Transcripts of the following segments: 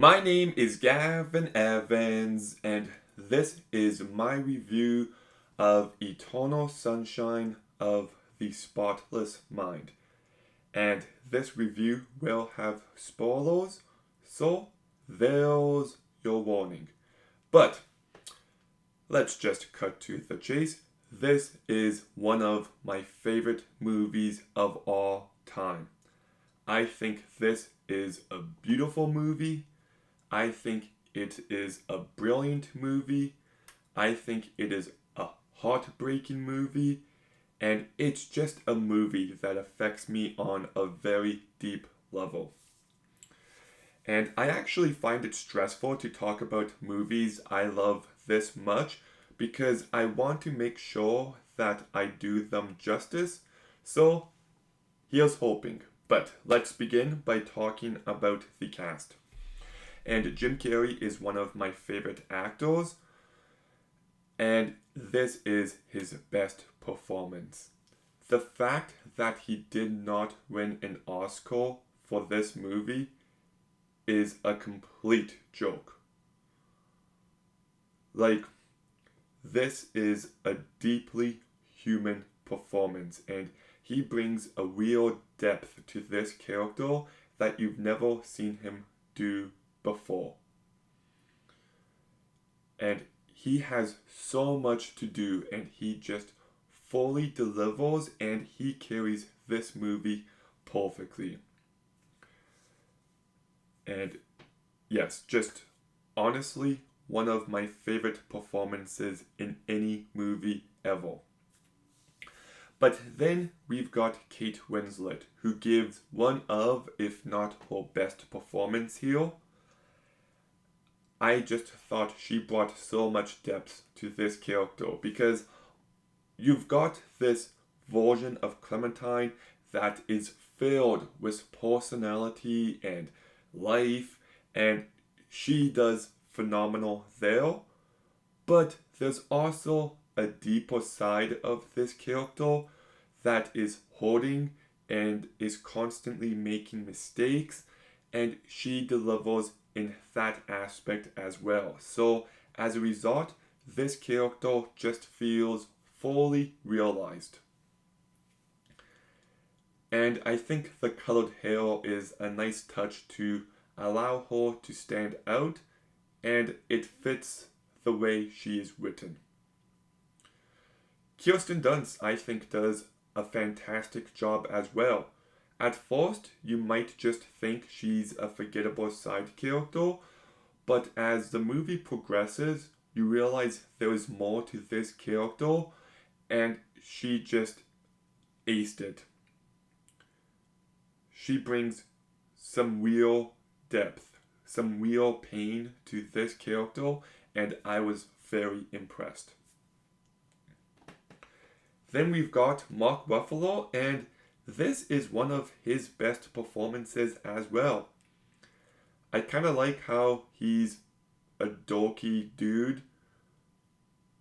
My name is Gavin Evans, and this is my review of Eternal Sunshine of the Spotless Mind. And this review will have spoilers, so there's your warning. But let's just cut to the chase. This is one of my favorite movies of all time. I think this is a beautiful movie. I think it is a brilliant movie. I think it is a heartbreaking movie. And it's just a movie that affects me on a very deep level. And I actually find it stressful to talk about movies I love this much because I want to make sure that I do them justice. So here's hoping. But let's begin by talking about the cast. And Jim Carrey is one of my favorite actors, and this is his best performance. The fact that he did not win an Oscar for this movie is a complete joke. Like, this is a deeply human performance, and he brings a real depth to this character that you've never seen him do before. And he has so much to do, and he just fully delivers, and he carries this movie perfectly. And yes, just honestly, one of my favorite performances in any movie ever. But then we've got Kate Winslet, who gives one of, if not her best performance here. I just thought she brought so much depth to this character because you've got this version of Clementine that is filled with personality and life, and she does phenomenal there. But there's also a deeper side of this character that is hurting and is constantly making mistakes, and she delivers in that aspect as well. So, as a result, this character just feels fully realized. And I think the colored hair is a nice touch to allow her to stand out, and it fits the way she is written. Kirsten Dunst, I think, does a fantastic job as well. At first, you might just think she's a forgettable side character, but as the movie progresses, you realize there is more to this character, and she just aced it. She brings some real depth, some real pain to this character, and I was very impressed. Then we've got Mark Ruffalo, and this is one of his best performances as well. I kind of like how he's a dorky dude,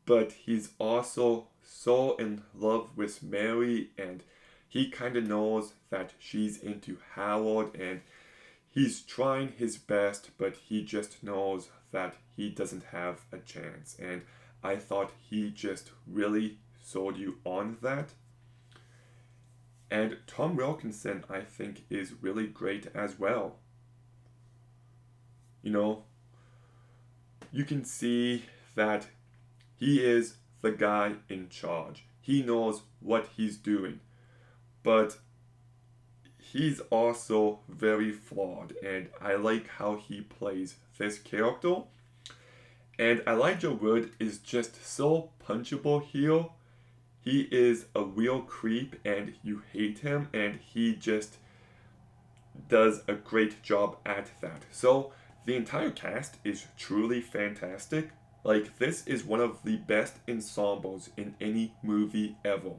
but he's also so in love with Mary, and he kind of knows that she's into Howard, and he's trying his best, but he just knows that he doesn't have a chance. And I thought he just really sold you on that. And Tom Wilkinson, I think, is really great as well. You know, you can see that he is the guy in charge. He knows what he's doing. But he's also very flawed, and I like how he plays this character. And Elijah Wood is just so punchable here. He is a real creep, and you hate him, and he just does a great job at that. So the entire cast is truly fantastic. Like, this is one of the best ensembles in any movie ever.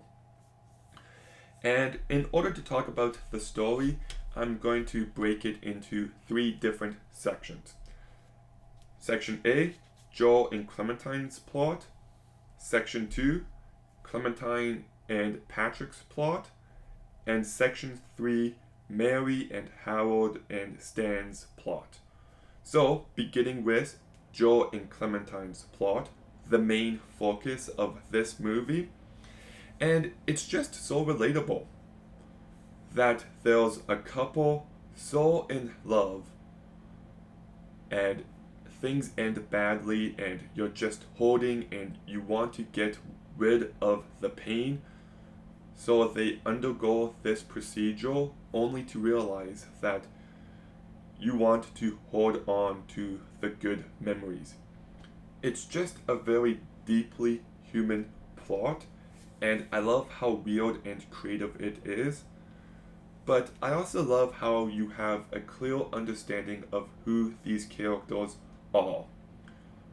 And in order to talk about the story, I'm going to break it into three different sections. Section A, Joel and Clementine's plot. Section 2, Clementine and Patrick's plot. And Section 3, Mary and Howard and Stan's plot. So, beginning with Joel and Clementine's plot, the main focus of this movie, and it's just so relatable that there's a couple so in love and things end badly and you're just holding and you want to get rid of the pain. So they undergo this procedure only to realize that you want to hold on to the good memories. It's just a very deeply human plot, and I love how weird and creative it is. But I also love how you have a clear understanding of who these characters are.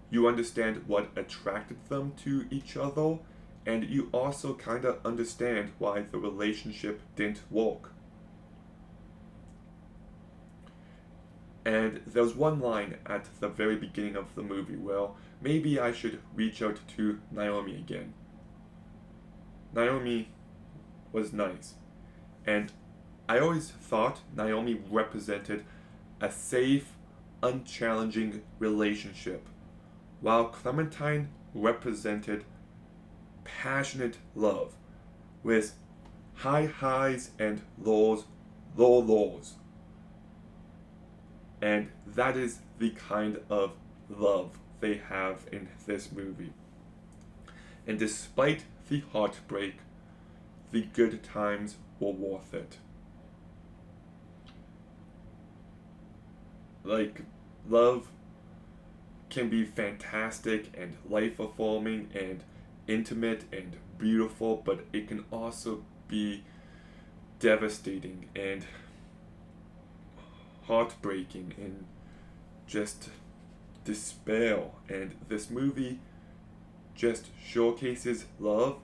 You understand what attracted them to each other, and you also kind of understand why the relationship didn't work. And there's one line at the very beginning of the movie where maybe I should reach out to Naomi again. Naomi was nice, and I always thought Naomi represented a safe, unchallenging relationship, while Clementine represented passionate love with high highs and low lows. And that is the kind of love they have in this movie. And despite the heartbreak, the good times were worth it. Like, love can be fantastic and life affirming and intimate and beautiful, but it can also be devastating and heartbreaking and just despair. And this movie just showcases love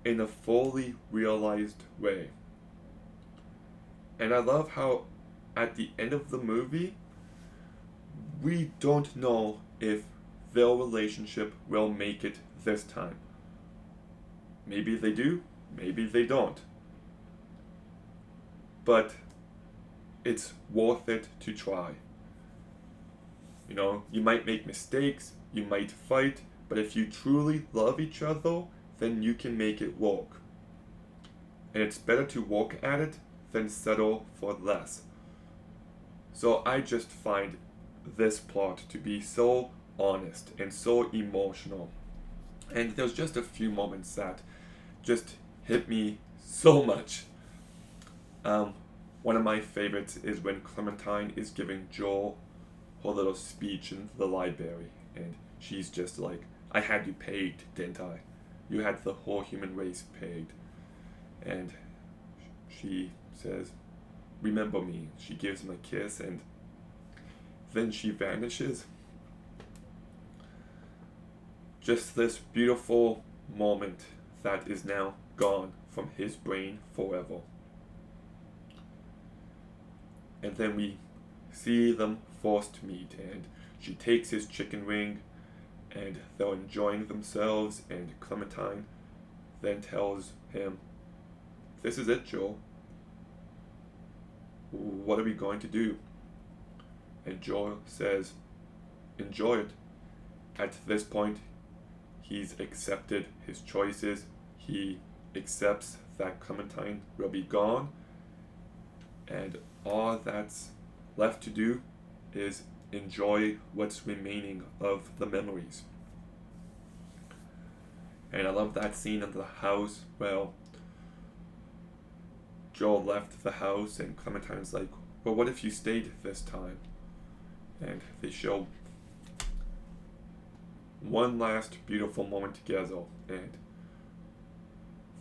in a fully realized way. And I love how at the end of the movie, we don't know if their relationship will make it this time. Maybe they do, maybe they don't. But it's worth it to try. You know, you might make mistakes, you might fight, but if you truly love each other, then you can make it work. And it's better to work at it than settle for less. So I just find this plot to be so honest and so emotional. And there's just a few moments that just hit me so much. One of my favorites is when Clementine is giving Joel her little speech in the library, and she's just like, I had you pegged, didn't I? You had the whole human race pegged. And she says, remember me. She gives him a kiss, and then she vanishes. Just this beautiful moment that is now gone from his brain forever. And then we see them forced meet, and she takes his chicken wing, and they're enjoying themselves, and Clementine then tells him, this is it, Joel. What are we going to do? And Joel says, enjoy it. At this point, he's accepted his choices. He accepts that Clementine will be gone, and all that's left to do is enjoy what's remaining of the memories. And I love that scene in the house. Well, Joel left the house and Clementine's like, well, what if you stayed this time? And they show one last beautiful moment together, and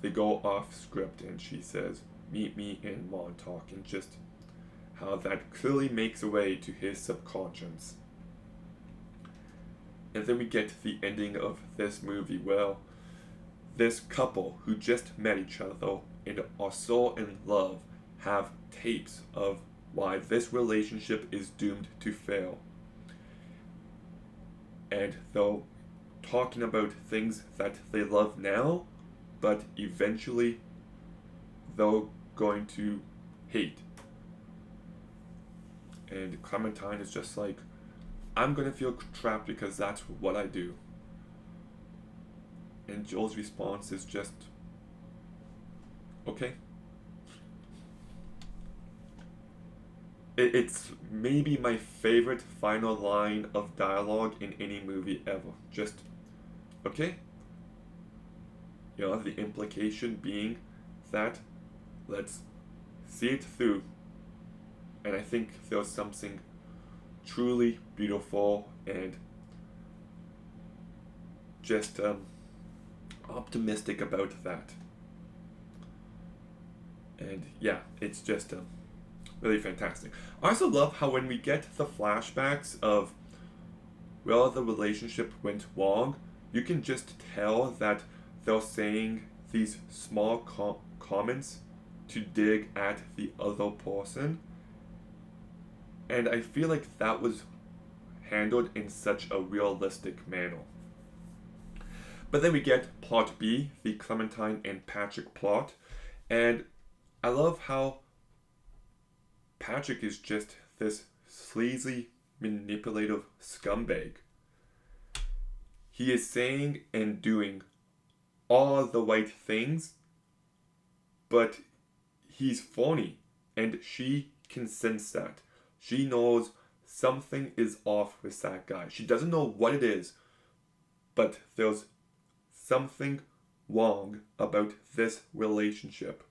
they go off script, and she says, meet me in Montauk, and just how that clearly makes a way to his subconscious. And then we get to the ending of this movie. Well, this couple who just met each other and are so in love have tapes of why this relationship is doomed to fail. And they're talking about things that they love now, but eventually they're going to hate. And Clementine is just like, I'm gonna feel trapped because that's what I do. And Joel's response is just, okay. It's maybe my favorite final line of dialogue in any movie ever. Just, okay. The implication being that let's see it through. And I think there's something truly beautiful and just optimistic about that. And yeah, it's just really fantastic. I also love how when we get the flashbacks of where the relationship went wrong, you can just tell that they're saying these small comments to dig at the other person. And I feel like that was handled in such a realistic manner. But then we get plot B, the Clementine and Patrick plot, and I love how Patrick is just this sleazy, manipulative scumbag. He is saying and doing all the right things, but he's phony, and she can sense that. She knows something is off with that guy. She doesn't know what it is, but there's something wrong about this relationship.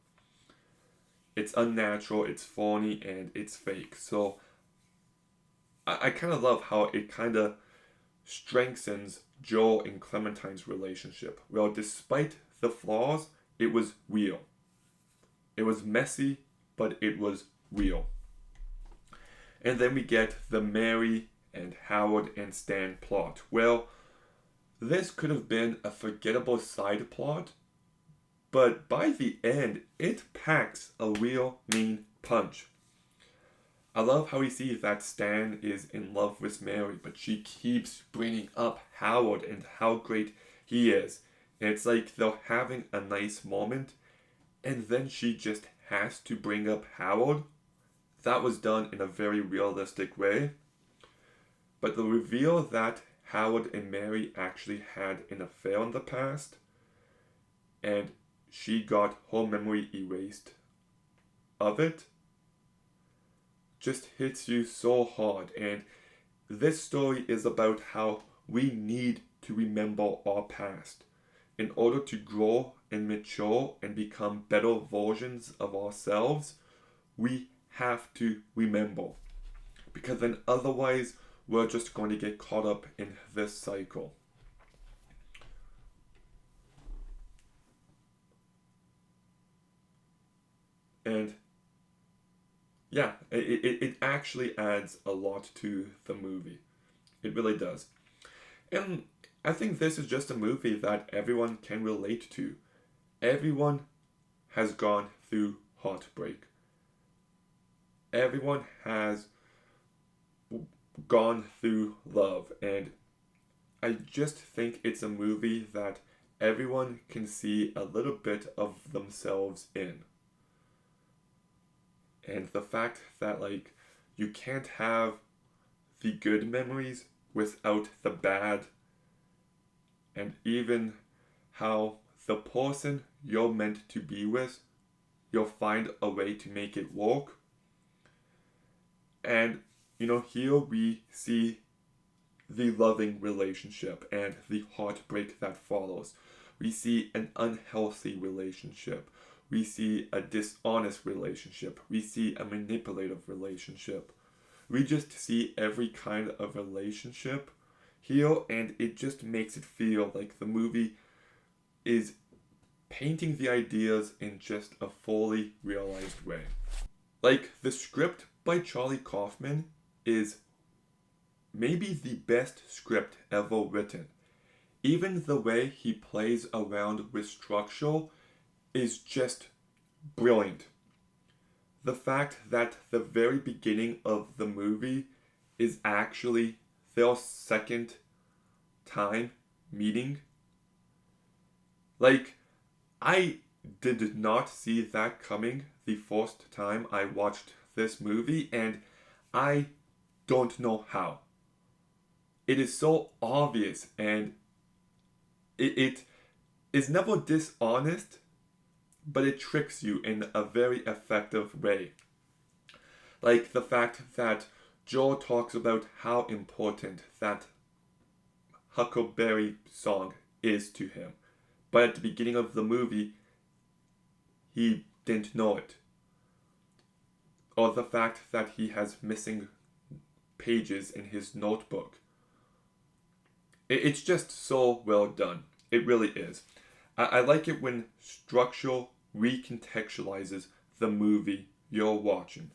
It's unnatural, it's phony, and it's fake. So I kind of love how it kind of strengthens Joel and Clementine's relationship. Well, despite the flaws, it was real. It was messy, but it was real. And then we get the Mary and Howard and Stan plot. Well, this could have been a forgettable side plot, but by the end, it packs a real mean punch. I love how we see that Stan is in love with Mary, but she keeps bringing up Howard and how great he is. And it's like they're having a nice moment, and then she just has to bring up Howard. That was done in a very realistic way. But the reveal that Howard and Mary actually had an affair in the past, and she got her memory erased of it, just hits you so hard. And this story is about how we need to remember our past in order to grow and mature and become better versions of ourselves. We have to remember, because then otherwise we're just going to get caught up in this cycle. And yeah, it actually adds a lot to the movie. It really does. And I think this is just a movie that everyone can relate to. Everyone has gone through heartbreak. Everyone has gone through love. And I just think it's a movie that everyone can see a little bit of themselves in. And the fact that, like, you can't have the good memories without the bad, and even how the person you're meant to be with, you'll find a way to make it work. And here we see the loving relationship and the heartbreak that follows. We see an unhealthy relationship. We see a dishonest relationship. We see a manipulative relationship. We just see every kind of relationship here, and it just makes it feel like the movie is painting the ideas in just a fully realized way. Like, the script by Charlie Kaufman is maybe the best script ever written. Even the way he plays around with structure is just brilliant. The fact that the very beginning of the movie is actually their second time meeting. Like, I did not see that coming the first time I watched this movie, and I don't know how. It is so obvious, and it is never dishonest, but it tricks you in a very effective way. Like the fact that Joel talks about how important that Huckleberry song is to him. But at the beginning of the movie, he didn't know it. Or the fact that he has missing pages in his notebook. It's just so well done. It really is. I like it when structure recontextualizes the movie you're watching.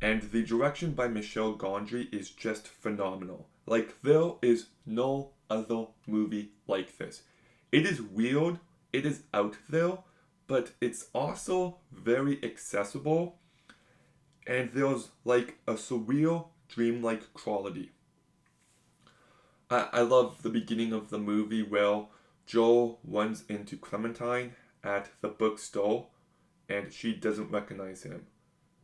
And the direction by Michel Gondry is just phenomenal. Like, there is no other movie like this. It is weird, it is out there, but it's also very accessible, and there's like a surreal, dreamlike quality. I love the beginning of the movie where Joel runs into Clementine at the bookstore and she doesn't recognize him.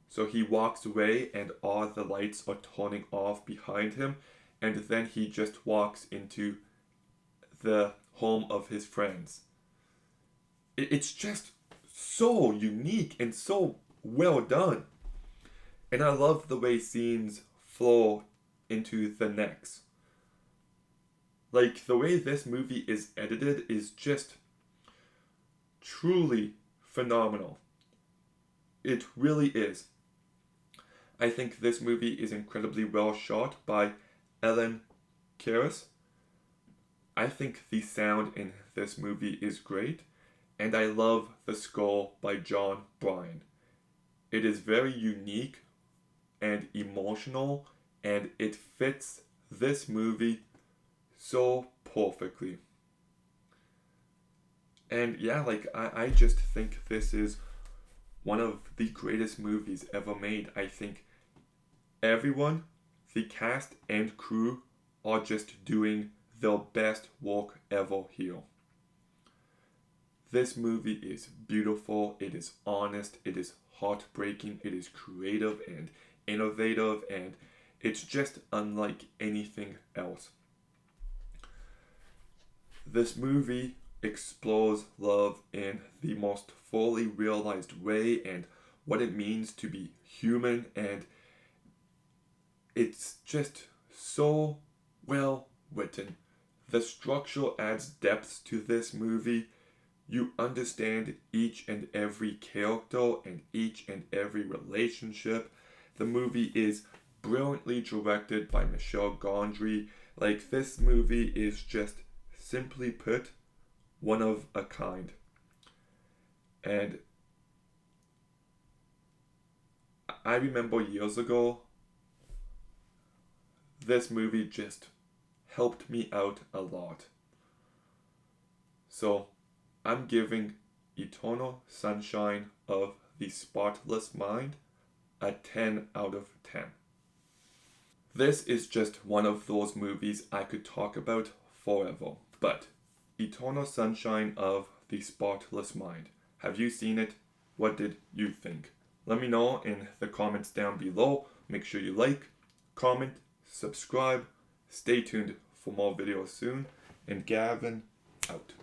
So he walks away and all the lights are turning off behind him, and then he just walks into the home of his friends. It's just so unique and so well done. And I love the way scenes flow into the next. Like, the way this movie is edited is just truly phenomenal. It really is. I think this movie is incredibly well shot by Ellen Karas. I think the sound in this movie is great, and I love the score by John Bryan. It is very unique and emotional, and it fits this movie so perfectly. And yeah, like, I just think this is one of the greatest movies ever made. I think everyone, the cast and crew, are just doing their best work ever here. This movie is beautiful, it is honest, it is heartbreaking, it is creative and innovative, and it's just unlike anything else. This movie explores love in the most fully realized way and what it means to be human, and it's just so well written. The structure adds depth to this movie. You understand each and every character and each and every relationship. The movie is brilliantly directed by Michel Gondry. Like, this movie is just, simply put, one of a kind. And I remember years ago, this movie just helped me out a lot. So I'm giving Eternal Sunshine of the Spotless Mind a 10 out of 10. This is just one of those movies I could talk about forever. But Eternal Sunshine of the Spotless Mind. Have you seen it? What did you think? Let me know in the comments down below. Make sure you like, comment, subscribe. Stay tuned for more videos soon. And Gavin, out.